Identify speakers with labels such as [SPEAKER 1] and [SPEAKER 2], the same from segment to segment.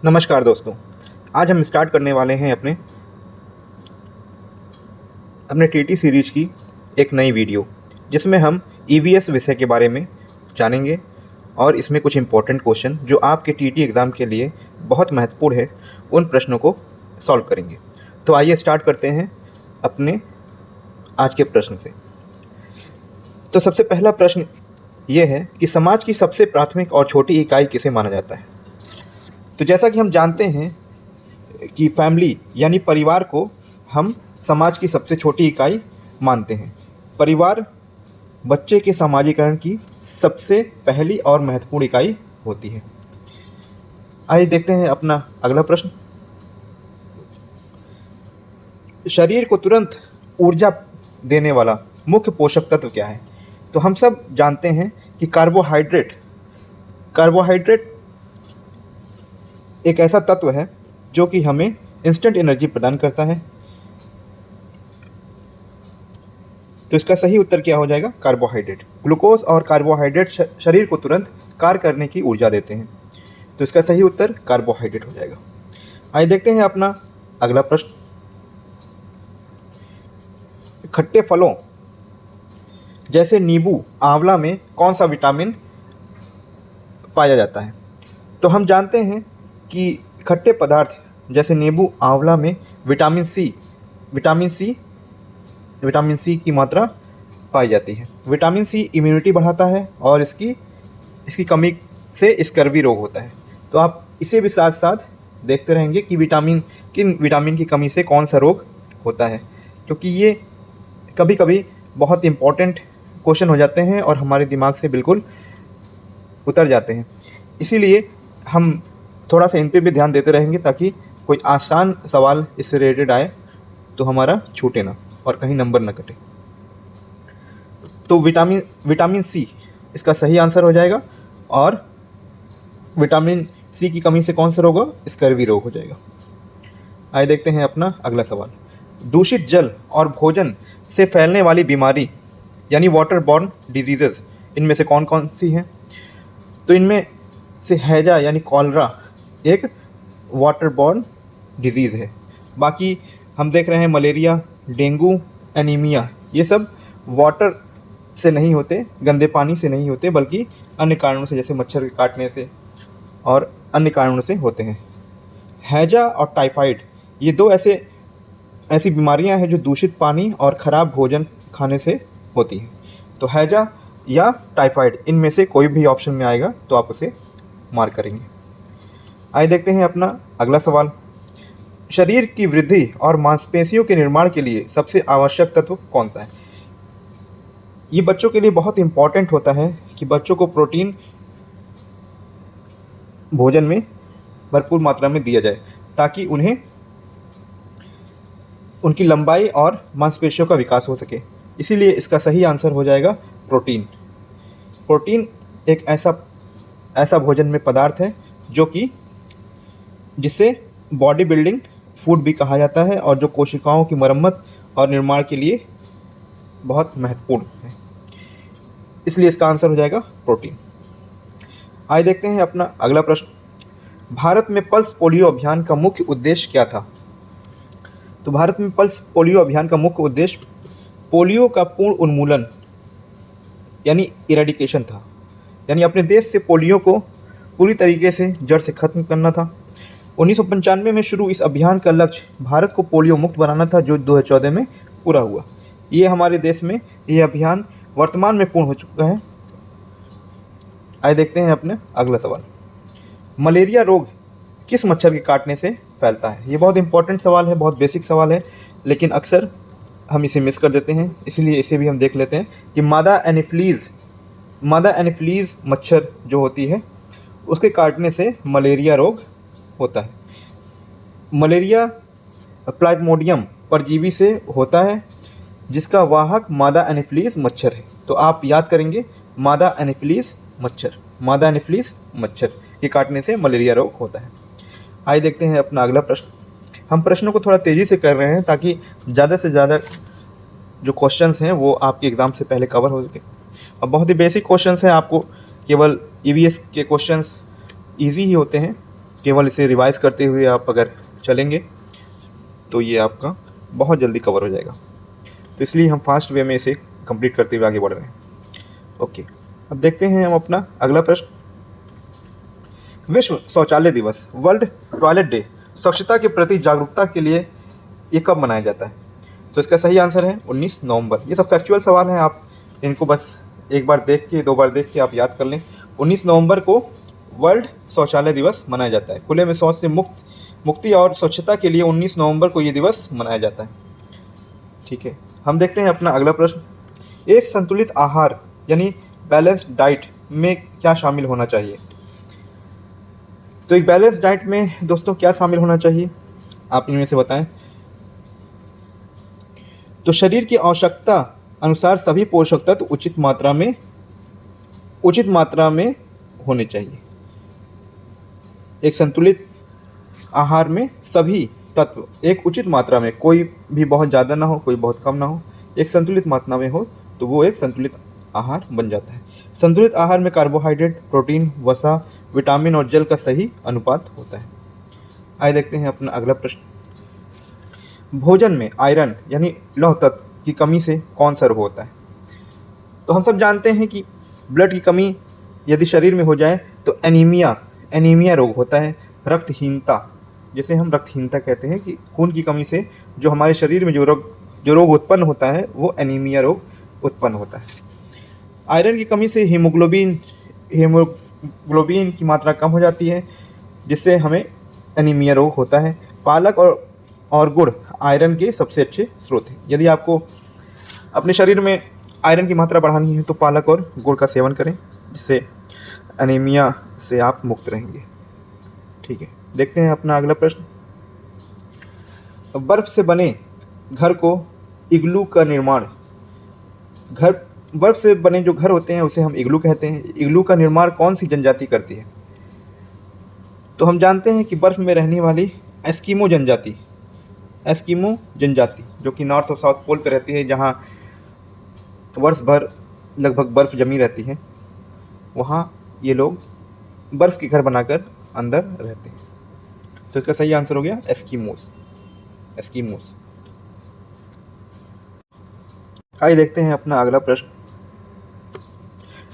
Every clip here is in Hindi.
[SPEAKER 1] नमस्कार दोस्तों, आज हम स्टार्ट करने वाले हैं अपने टीटी सीरीज की एक नई वीडियो, जिसमें हम ईवीएस विषय के बारे में जानेंगे और इसमें कुछ इम्पोर्टेंट क्वेश्चन जो आपके टीटी एग्ज़ाम के लिए बहुत महत्वपूर्ण है, उन प्रश्नों को सॉल्व करेंगे। तो आइए स्टार्ट करते हैं अपने आज के प्रश्न से। तो सबसे पहला प्रश्न ये है कि समाज की सबसे प्राथमिक और छोटी इकाई किसे माना जाता है। तो जैसा कि हम जानते हैं कि फैमिली यानी परिवार को हम समाज की सबसे छोटी इकाई मानते हैं। परिवार बच्चे के समाजीकरण की सबसे पहली और महत्वपूर्ण इकाई होती है। आइए देखते हैं अपना अगला प्रश्न। शरीर को तुरंत ऊर्जा देने वाला मुख्य पोषक तत्व क्या है। तो हम सब जानते हैं कि कार्बोहाइड्रेट एक ऐसा तत्व है जो कि हमें इंस्टेंट एनर्जी प्रदान करता है। तो इसका सही उत्तर क्या हो जाएगा? कार्बोहाइड्रेट। ग्लूकोज और कार्बोहाइड्रेट शरीर को तुरंत कार्य करने की ऊर्जा देते हैं। तो इसका सही उत्तर कार्बोहाइड्रेट हो जाएगा। आइए देखते हैं अपना अगला प्रश्न। खट्टे फलों जैसे नींबू, आंवला में कौन सा विटामिन पाया जाता है। तो हम जानते हैं कि खट्टे पदार्थ जैसे नींबू, आंवला में विटामिन सी की मात्रा पाई जाती है। विटामिन सी इम्यूनिटी बढ़ाता है और इसकी कमी से स्कर्वी रोग होता है। तो आप इसे भी साथ साथ देखते रहेंगे कि किन विटामिन की कमी से कौन सा रोग होता है, क्योंकि ये कभी कभी बहुत इम्पॉर्टेंट क्वेश्चन हो जाते हैं और हमारे दिमाग से बिल्कुल उतर जाते हैं। इसीलिए हम थोड़ा सा इन पे भी ध्यान देते रहेंगे ताकि कोई आसान सवाल इससे रिलेटेड आए तो हमारा छूटे ना और कहीं नंबर ना कटे। तो विटामिन सी इसका सही आंसर हो जाएगा और विटामिन सी की कमी से कौन सा रोग होगा? स्कर्वी रोग हो जाएगा। आइए देखते हैं अपना अगला सवाल। दूषित जल और भोजन से फैलने वाली बीमारी यानी वाटर बॉर्न डिजीजेज इनमें से कौन कौन सी हैं। तो इनमें से हैजा यानी कॉलरा एक वाटर बॉर्न डिजीज़ है। बाकी हम देख रहे हैं मलेरिया, डेंगू, एनीमिया, ये सब वाटर से नहीं होते, गंदे पानी से नहीं होते, बल्कि अन्य कारणों से जैसे मच्छर के काटने से और अन्य कारणों से होते हैं। हैजा और टाइफाइड ये दो ऐसी बीमारियां हैं जो दूषित पानी और ख़राब भोजन खाने से होती हैं। तो हैजा या टाइफाइड इनमें से कोई भी ऑप्शन में आएगा तो आप उसे मार्क करेंगे। आइए देखते हैं अपना अगला सवाल। शरीर की वृद्धि और मांसपेशियों के निर्माण के लिए सबसे आवश्यक तत्व कौन सा है। ये बच्चों के लिए बहुत इम्पॉर्टेंट होता है कि बच्चों को प्रोटीन भोजन में भरपूर मात्रा में दिया जाए ताकि उन्हें उनकी लंबाई और मांसपेशियों का विकास हो सके। इसीलिए इसका सही आंसर हो जाएगा प्रोटीन। प्रोटीन एक ऐसा भोजन में पदार्थ है जो कि जिसे बॉडी बिल्डिंग फूड भी कहा जाता है और जो कोशिकाओं की मरम्मत और निर्माण के लिए बहुत महत्वपूर्ण है। इसलिए इसका आंसर हो जाएगा प्रोटीन। आइए देखते हैं अपना अगला प्रश्न। भारत में पल्स पोलियो अभियान का मुख्य उद्देश्य क्या था। तो भारत में पल्स पोलियो अभियान का मुख्य उद्देश्य पोलियो का पूर्ण उन्मूलन यानी इरेडिकेशन था। यानी अपने देश से पोलियो को पूरी तरीके से जड़ से खत्म करना था। 1995 में शुरू इस अभियान का लक्ष्य भारत को पोलियो मुक्त बनाना था, जो 2014 में पूरा हुआ। ये हमारे देश में ये अभियान वर्तमान में पूर्ण हो चुका है। आइए देखते हैं अपने अगला सवाल। मलेरिया रोग किस मच्छर के काटने से फैलता है। ये बहुत इंपॉर्टेंट सवाल है, बहुत बेसिक सवाल है, लेकिन अक्सर हम इसे मिस कर देते हैं। इसलिए इसे भी हम देख लेते हैं कि मादा एनोफिलीज मच्छर जो होती है उसके काटने से मलेरिया रोग होता है। मलेरिया प्लाज्मोडियम परजीवी से होता है जिसका वाहक मादा एनोफिलीज मच्छर है। तो आप याद करेंगे मादा एनोफिलीज मच्छर के काटने से मलेरिया रोग होता है। आइए देखते हैं अपना अगला प्रश्न। हम प्रश्नों को थोड़ा तेज़ी से कर रहे हैं ताकि ज़्यादा से ज़्यादा जो क्वेश्चंस हैं वो आपके एग्ज़ाम से पहले कवर हो सके। और बहुत ही बेसिक क्वेश्चंस हैं, आपको केवल ईवीएस के क्वेश्चंस इजी ही होते हैं, केवल इसे रिवाइज करते हुए आप अगर चलेंगे तो ये आपका बहुत जल्दी कवर हो जाएगा। तो इसलिए हम फास्ट वे में इसे कंप्लीट करते हुए आगे बढ़ रहे हैं। ओके, अब देखते हैं हम अपना अगला प्रश्न। विश्व शौचालय दिवस, वर्ल्ड टॉयलेट डे, स्वच्छता के प्रति जागरूकता के लिए ये कब मनाया जाता है? तो इसका सही आंसर है 19 नवंबर। ये सब फैक्चुअल सवाल हैं, आप इनको बस एक बार देख के 2 बार देख के आप याद कर लें। 19 नवंबर को वर्ल्ड शौचालय दिवस मनाया जाता है। खुले में शौच से मुक्ति और स्वच्छता के लिए 19 नवंबर को ये दिवस मनाया जाता है। ठीक है, हम देखते हैं अपना अगला प्रश्न। एक संतुलित आहार यानी बैलेंस्ड डाइट में क्या शामिल होना चाहिए? तो एक बैलेंस डाइट में दोस्तों क्या शामिल होना चाहिए, आप इनमें से बताएं। तो शरीर की आवश्यकता अनुसार सभी पोषक तत्व उचित मात्रा में होने चाहिए। एक संतुलित आहार में सभी तत्व एक उचित मात्रा में, कोई भी बहुत ज़्यादा ना हो, कोई बहुत कम ना हो, एक संतुलित मात्रा में हो तो वो एक संतुलित आहार बन जाता है। संतुलित आहार में कार्बोहाइड्रेट, प्रोटीन, वसा, विटामिन और जल का सही अनुपात होता है। आइए देखते हैं अपना अगला प्रश्न। भोजन में आयरन यानी लौह तत्व की कमी से कौन सा रोग होता है? तो हम सब जानते हैं कि ब्लड की कमी यदि शरीर में हो जाए तो एनीमिया रोग होता है। रक्तहीनता, जिसे हम रक्तहीनता कहते हैं, कि खून की कमी से जो हमारे शरीर में जो रोग उत्पन्न होता है वो एनीमिया रोग उत्पन्न होता है। आयरन की कमी से हीमोग्लोबिन की मात्रा कम हो जाती है, जिससे हमें एनीमिया रोग होता है। पालक और गुड़ आयरन के सबसे अच्छे स्रोत हैं। यदि आपको अपने शरीर में आयरन की मात्रा बढ़ानी है तो पालक और गुड़ का सेवन करें, जिससे एनीमिया से आप मुक्त रहेंगे। ठीक है, देखते हैं अपना अगला प्रश्न। बर्फ से बने घर को इग्लू का निर्माण, बर्फ से बने जो घर होते हैं उसे हम इग्लू कहते हैं। इग्लू का निर्माण कौन सी जनजाति करती है? तो हम जानते हैं कि बर्फ में रहने वाली एस्किमो जनजाति जो कि नॉर्थ और साउथ पोल पर रहती है, जहाँ वर्ष भर लगभग बर्फ़ जमी रहती है, वहाँ ये लोग बर्फ़ के घर बनाकर अंदर रहते हैं। तो इसका सही आंसर हो गया एस्किमोस। आइए देखते हैं अपना अगला प्रश्न।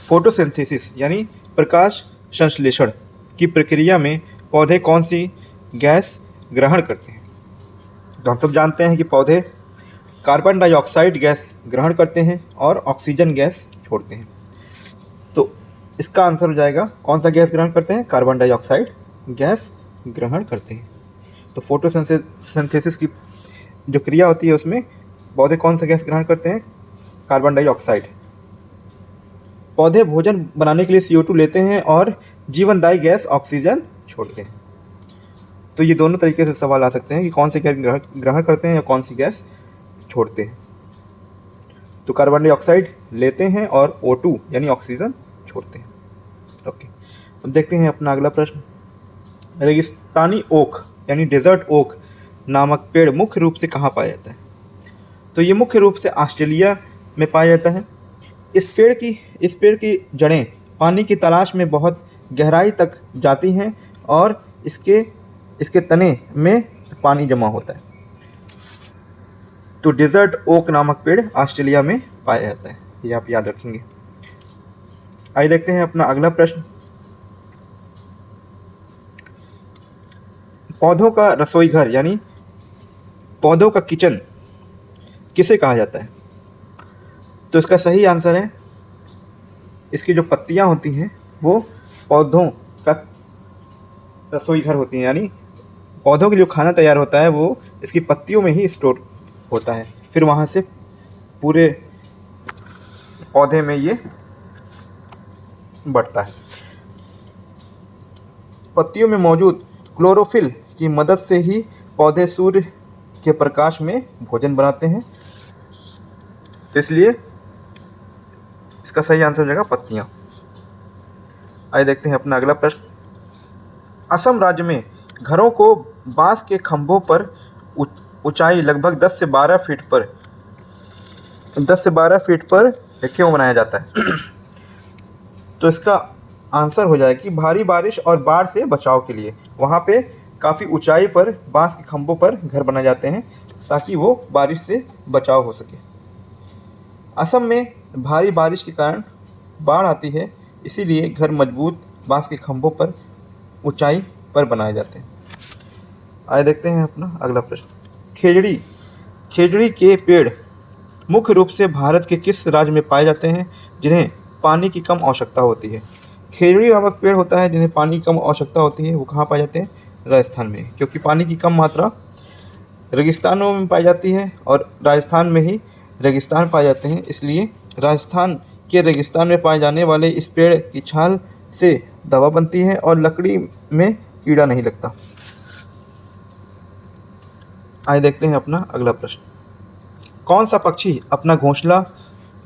[SPEAKER 1] फोटोसिंथेसिस यानी प्रकाश संश्लेषण की प्रक्रिया में पौधे कौन सी गैस ग्रहण करते हैं? तो हम सब जानते हैं कि पौधे कार्बन डाइऑक्साइड गैस ग्रहण करते हैं और ऑक्सीजन गैस छोड़ते हैं। तो इसका आंसर हो जाएगा, कौन सा गैस ग्रहण करते हैं? कार्बन डाइऑक्साइड गैस ग्रहण करते हैं। तो फोटोसिंथेसिस की जो क्रिया होती है उसमें पौधे कौन सा गैस ग्रहण करते हैं? Carbon dioxide. पौधे भोजन बनाने के लिए CO2 लेते हैं और जीवनदायी गैस ऑक्सीजन छोड़ते हैं। तो ये दोनों तरीके से सवाल आ सकते हैं कि कौन सी गैस ग्रहण करते हैं या कौन सी गैस छोड़ते हैं। तो कार्बन डाइऑक्साइड लेते हैं और O2 यानी ऑक्सीजन छोड़ते हैं। ओके, अब देखते हैं अपना अगला प्रश्न। रेगिस्तानी ओक यानी डेजर्ट ओक नामक पेड़ मुख्य रूप से कहाँ पाया जाता है? तो ये मुख्य रूप से ऑस्ट्रेलिया में पाया जाता है। इस पेड़ की जड़ें पानी की तलाश में बहुत गहराई तक जाती हैं और इसके तने में पानी जमा होता है। तो डेजर्ट ओक नामक पेड़ ऑस्ट्रेलिया में पाया जाता है, ये आप याद रखेंगे। आइए देखते हैं अपना अगला प्रश्न। पौधों का रसोई घर यानी पौधों का किचन किसे कहा जाता है? तो इसका सही आंसर है, इसकी जो पत्तियां होती हैं वो पौधों का रसोई घर होती हैं, यानी पौधों के लिए जो खाना तैयार होता है वो इसकी पत्तियों में ही स्टोर होता है, फिर वहाँ से पूरे पौधे में ये बढ़ता है। पत्तियों में मौजूद क्लोरोफिल की मदद से ही पौधे सूर्य के प्रकाश में भोजन बनाते हैं, तो इसलिए इसका सही आंसर हो जाएगा पत्तियां। आइए देखते हैं अपना अगला प्रश्न। असम राज्य में घरों को बांस के खंभों पर ऊंचाई लगभग 10 से 12 फीट पर क्यों बनाया जाता है? तो इसका आंसर हो जाएगा कि भारी बारिश और बाढ़ से बचाव के लिए। वहाँ पे काफ़ी ऊंचाई पर बांस के खंभों पर घर बनाए जाते हैं ताकि वो बारिश से बचाव हो सके। असम में भारी बारिश के कारण बाढ़ आती है, इसीलिए घर मजबूत बांस के खंभों पर ऊंचाई पर बनाए जाते हैं। आइए देखते हैं अपना अगला प्रश्न। खेजड़ी के पेड़ मुख्य रूप से भारत के किस राज्य में पाए जाते हैं जिन्हें पानी की कम आवश्यकता होती है? खेजड़ी नामक पेड़ होता है जिन्हें पानी की कम आवश्यकता होती है, वो कहाँ पाए जाते हैं? राजस्थान में, क्योंकि पानी की कम मात्रा रेगिस्तानों में पाई जाती है और राजस्थान में ही रेगिस्तान पाए जाते हैं, इसलिए राजस्थान के रेगिस्तान में पाए जाने वाले इस पेड़ की छाल से दवा बनती है और लकड़ी में कीड़ा नहीं लगता। आइए देखते हैं अपना अगला प्रश्न। कौन सा पक्षी अपना घोंसला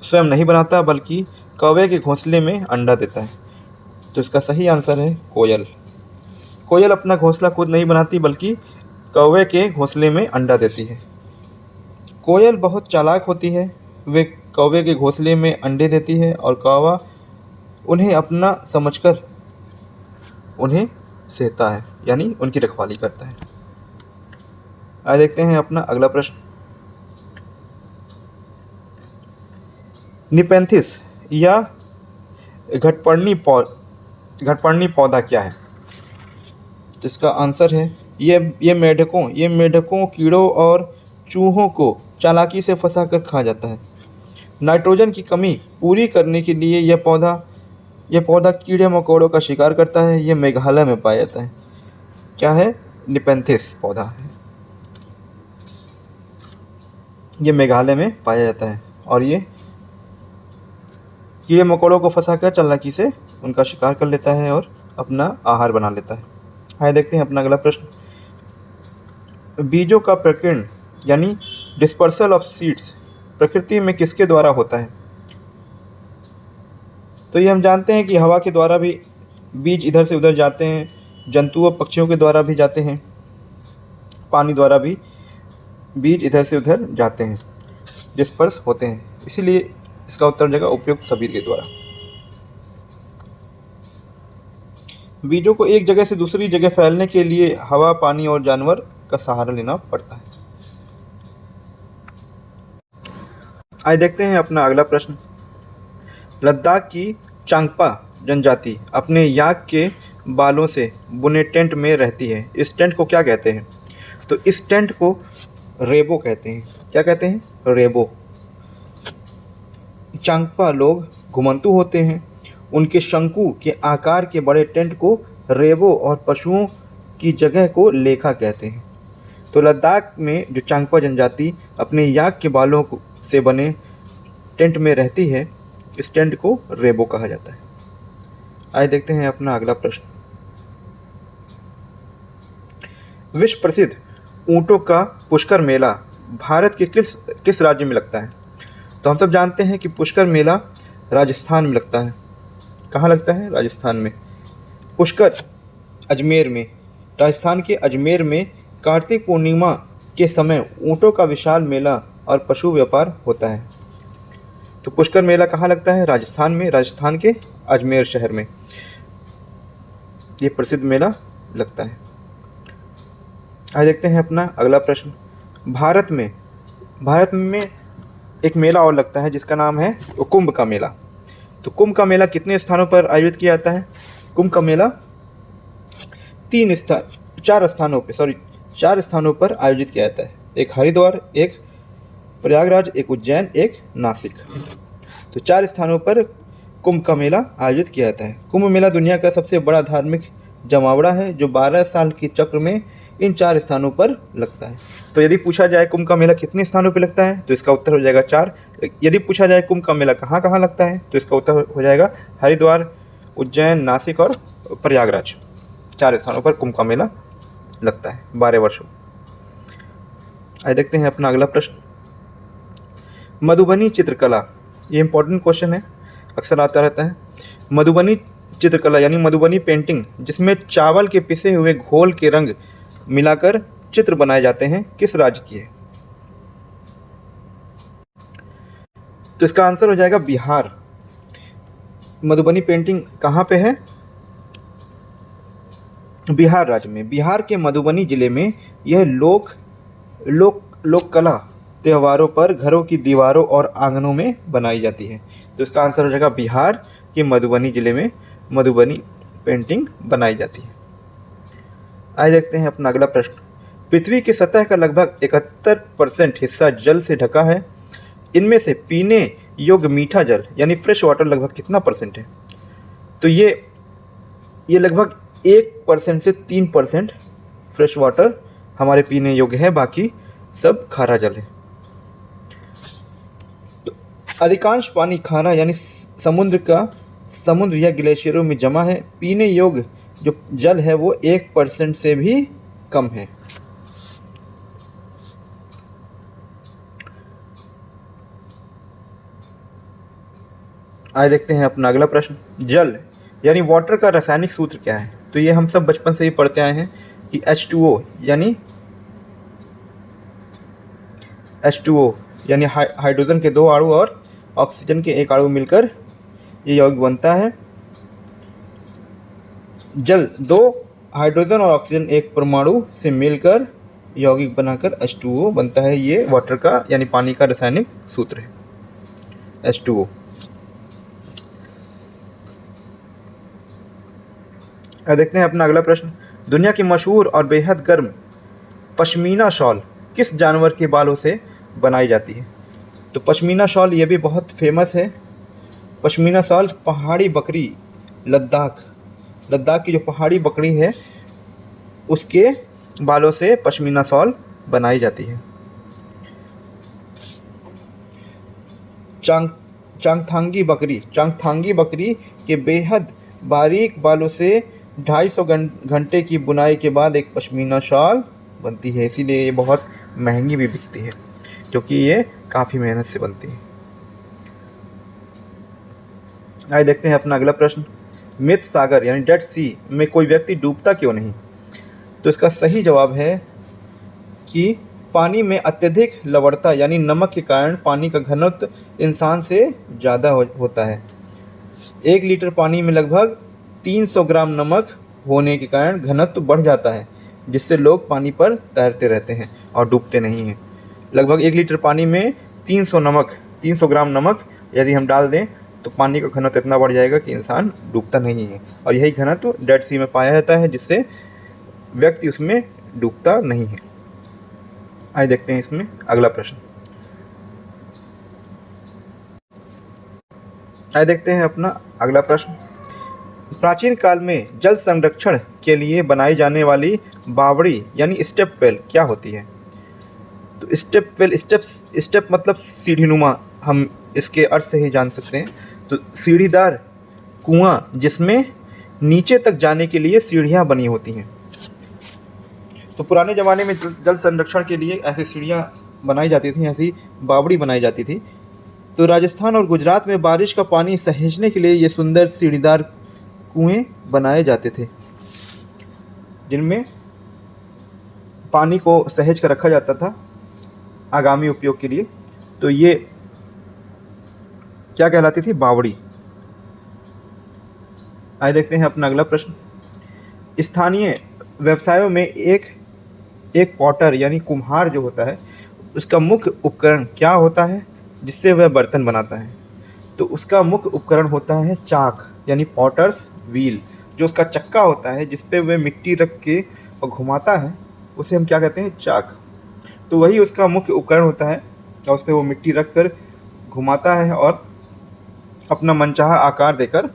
[SPEAKER 1] स्वयं नहीं बनाता बल्कि कौवे के घोंसले में अंडा देता है? तो इसका सही आंसर है कोयल। कोयल अपना घोंसला खुद नहीं बनाती बल्कि कौवे के घोंसले में अंडा देती है। कोयल बहुत चालाक होती है, वे कौवे के घोंसले में अंडे देती है और कौवा उन्हें अपना समझकर उन्हें सहता है, यानी उनकी रखवाली करता है। आइए देखते हैं अपना अगला प्रश्न। निपेंथिस या घटपर्णी पौधा क्या है? तो इसका आंसर है ये मेढकों, कीड़ों और चूहों को चालाकी से फंसाकर खा जाता है। नाइट्रोजन की कमी पूरी करने के लिए यह पौधा कीड़े मकोड़ों का शिकार करता है। यह मेघालय में पाया जाता है। क्या है? निपेंथिस पौधा है, ये मेघालय में पाया जाता है और ये कीड़े मकोड़ों को फंसाकर चालाकी से उनका शिकार कर लेता है और अपना आहार बना लेता है। आइए देखते हैं अपना अगला प्रश्न। बीजों का प्रकीर्ण यानी डिस्पर्सल ऑफ सीड्स प्रकृति में किसके द्वारा होता है? तो ये हम जानते हैं कि हवा के द्वारा भी बीज इधर से उधर जाते हैं, जंतुओं पक्षियों के द्वारा भी जाते हैं, पानी द्वारा भी बीज इधर से उधर जाते हैं, डिस्पर्स होते हैं, इसीलिए इसका उत्तर हो जाएगा उपयुक्त सभी के द्वारा। बीजों को एक जगह से दूसरी जगह फैलने के लिए हवा, पानी और जानवर का सहारा लेना पड़ता है। आइए देखते हैं अपना अगला प्रश्न। लद्दाख की चांगपा जनजाति अपने याक के बालों से बुने टेंट में रहती है। इस टेंट को क्या कहते हैं? तो इस टेंट को रेबो कहते हैं। क्या कहते हैं? रेबो। चांगपा लोग घुमंतु होते हैं, उनके शंकु के आकार के बड़े टेंट को रेबो और पशुओं की जगह को लेखा कहते हैं। तो लद्दाख में जो चांगपा जनजाति अपने याक के बालों से बने टेंट में रहती है, इस टेंट को रेबो कहा जाता है। आइए देखते हैं अपना अगला प्रश्न। विश्व प्रसिद्ध ऊंटों का पुष्कर मेला भारत के किस राज्य में लगता है? तो हम सब जानते हैं कि पुष्कर मेला राजस्थान में लगता है। कहाँ लगता है? राजस्थान में। पुष्कर अजमेर में, राजस्थान के अजमेर में कार्तिक पूर्णिमा के समय ऊंटों का विशाल मेला और पशु व्यापार होता है। तो पुष्कर मेला कहाँ लगता है? राजस्थान में, राजस्थान के अजमेर शहर में ये प्रसिद्ध मेला लगता है। आइए देखते हैं अपना अगला प्रश्न। भारत में एक मेला और लगता है जिसका नाम है कुंभ का मेला। तो कुंभ का मेला कितने स्थानों पर आयोजित किया जाता है? कुंभ का मेला चार स्थानों पर आयोजित किया जाता है। एक हरिद्वार, एक प्रयागराज, एक उज्जैन, एक नासिक। तो 4 स्थानों पर कुंभ का मेला आयोजित किया जाता है। कुंभ मेला दुनिया का सबसे बड़ा धार्मिक जमावड़ा है जो 12 साल के चक्र में इन 4 स्थानों पर लगता है। तो यदि पूछा जाए कुंभ का मेला कितने स्थानों पर लगता है, तो इसका उत्तर हो जाएगा 4। यदि पूछा जाए कुंभ का मेला कहाँ कहाँ लगता है, तो इसका उत्तर हो जाएगा हरिद्वार, उज्जैन, नासिक और प्रयागराज। 4 स्थानों पर कुंभ का मेला लगता है 12 वर्षों। आइए देखते हैं अपना अगला प्रश्न। मधुबनी चित्रकला, ये इंपॉर्टेंट क्वेश्चन है, अक्सर आता रहता है। मधुबनी चित्रकला यानी मधुबनी पेंटिंग, जिसमें चावल के पिसे हुए घोल के रंग मिलाकर चित्र बनाए जाते हैं, किस राज्य की है? तो इसका आंसर हो जाएगा बिहार। मधुबनी पेंटिंग कहाँ पे है? बिहार राज्य में, बिहार के मधुबनी जिले में यह लोक कला त्योहारों पर घरों की दीवारों और आंगनों में बनाई जाती है। तो इसका आंसर हो जाएगा बिहार के मधुबनी जिले में मधुबनी पेंटिंग बनाई जाती है। आइए देखते हैं अपना अगला प्रश्न। पृथ्वी की सतह का लगभग 71% हिस्सा जल से ढका है। इनमें से पीने योग्य मीठा जल यानी फ्रेश वाटर लगभग कितना परसेंट है? तो ये लगभग 1% से 3% फ्रेश वाटर हमारे पीने योग्य है, बाकी सब खारा जल है। तो अधिकांश पानी खारा यानी समुद्र या ग्लेशियरों में जमा है। पीने योग्य जो जल है वो 1% से भी कम है। आइए देखते हैं अपना अगला प्रश्न। जल यानी वाटर का रासायनिक सूत्र क्या है? तो ये हम सब बचपन से ही पढ़ते आए हैं कि H2O यानी हाइड्रोजन के 2 अणु और ऑक्सीजन के 1 अणु मिलकर ये यौगिक बनता है। जल 2 हाइड्रोजन और ऑक्सीजन 1 परमाणु से मिलकर यौगिक बनाकर H2O बनता है। ये वाटर का यानी पानी का रासायनिक सूत्र है H2O। देखते हैं अपना अगला प्रश्न। दुनिया की मशहूर और बेहद गर्म पश्मीना शॉल किस जानवर के बालों से बनाई जाती है? तो पश्मीना शॉल ये भी बहुत फेमस है। पश्मीना शॉल पहाड़ी बकरी लद्दाख की जो पहाड़ी बकरी है उसके बालों से पश्मीना शॉल बनाई जाती है। चांगथांगी बकरी के बेहद बारीक बालों से 250 घंटे की बुनाई के बाद एक पश्मीना शॉल बनती है। इसीलिए ये बहुत महंगी भी बिकती है क्योंकि ये काफ़ी मेहनत से बनती है। आइए देखते हैं अपना अगला प्रश्न। मृत सागर यानी डेड सी में कोई व्यक्ति डूबता क्यों नहीं? तो इसका सही जवाब है कि पानी में अत्यधिक लवणता यानी नमक के कारण पानी का घनत्व इंसान से ज़्यादा होता है। 1 लीटर पानी में लगभग 300 ग्राम नमक होने के कारण घनत्व बढ़ जाता है, जिससे लोग पानी पर तैरते रहते हैं और डूबते नहीं हैं। लगभग 1 लीटर पानी में 300 ग्राम नमक यदि हम डाल दें तो पानी का घनत्व इतना बढ़ जाएगा कि इंसान डूबता नहीं है, और यही घनत्व डेड सी में पाया जाता है, जिससे व्यक्ति उसमें डूबता नहीं है। आइए देखते हैं इसमें अगला प्रश्न। आइए देखते हैं अपना अगला प्रश्न। प्राचीन काल में जल संरक्षण के लिए बनाई जाने वाली बावड़ी यानी स्टेप वेल क्या होती है? तो स्टेप मतलब सीढ़ीनुमा, हम इसके अर्थ से ही जान सकते हैं। तो सीढ़ीदार कुआं जिसमें नीचे तक जाने के लिए सीढ़ियां बनी होती हैं। तो पुराने ज़माने में जल संरक्षण के लिए ऐसी सीढ़ियां बनाई जाती थी, ऐसी बावड़ी बनाई जाती थी। तो राजस्थान और गुजरात में बारिश का पानी सहेजने के लिए ये सुंदर सीढ़ीदार कुएं बनाए जाते थे, जिनमें पानी को सहेज कर रखा जाता था आगामी उपयोग के लिए। तो ये क्या कहलाती थी? बावड़ी। आइए देखते हैं अपना अगला प्रश्न। स्थानीय व्यवसायों में एक पॉटर यानी कुम्हार जो होता है उसका मुख्य उपकरण क्या होता है जिससे वह बर्तन बनाता है? तो उसका मुख्य उपकरण होता है चाक यानी पॉटर्स व्हील। जो उसका चक्का होता है जिस पे वह मिट्टी रख के और घुमाता है उसे हम क्या कहते हैं? चाक। तो वही उसका मुख्य उपकरण होता है और उस पर वो मिट्टी रख कर घुमाता है और अपना मनचाहा आकार देकर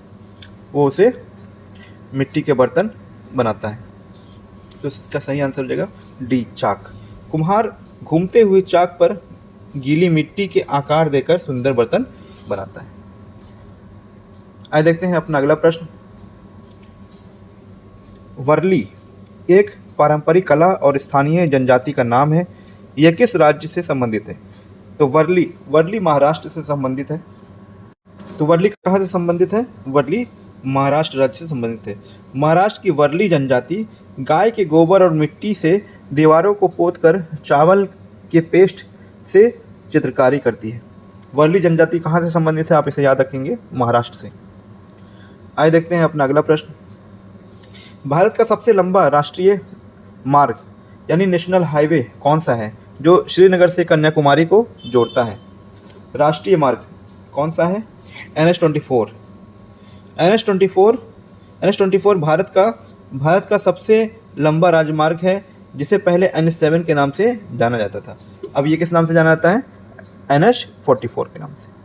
[SPEAKER 1] वो उसे मिट्टी के बर्तन बनाता है। तो इसका सही आंसर हो जाएगा डी, चाक। कुम्हार घूमते हुए चाक पर गीली मिट्टी के आकार देकर सुंदर बर्तन बनाता है। आइए देखते हैं अपना अगला प्रश्न। वर्ली एक पारंपरिक कला और स्थानीय जनजाति का नाम है। यह किस राज्य से संबंधित है? तो वर्ली महाराष्ट्र से संबंधित है। तो वर्ली कहाँ से संबंधित है? वर्ली महाराष्ट्र राज्य से संबंधित है। महाराष्ट्र की वर्ली जनजाति गाय के गोबर और मिट्टी से दीवारों को पोतकर चावल के पेस्ट से चित्रकारी करती है। वर्ली जनजाति कहाँ से संबंधित है? आप इसे याद रखेंगे, महाराष्ट्र से। आइए देखते हैं अपना अगला प्रश्न। भारत का सबसे लंबा राष्ट्रीय मार्ग यानी नेशनल हाईवे कौन सा है जो श्रीनगर से कन्याकुमारी को जोड़ता है? राष्ट्रीय मार्ग कौन सा है? NH24। NH24 भारत का सबसे लंबा राजमार्ग है, जिसे पहले NH7 के नाम से जाना जाता था। अब ये किस नाम से जाना जाता है? NH44 के नाम से।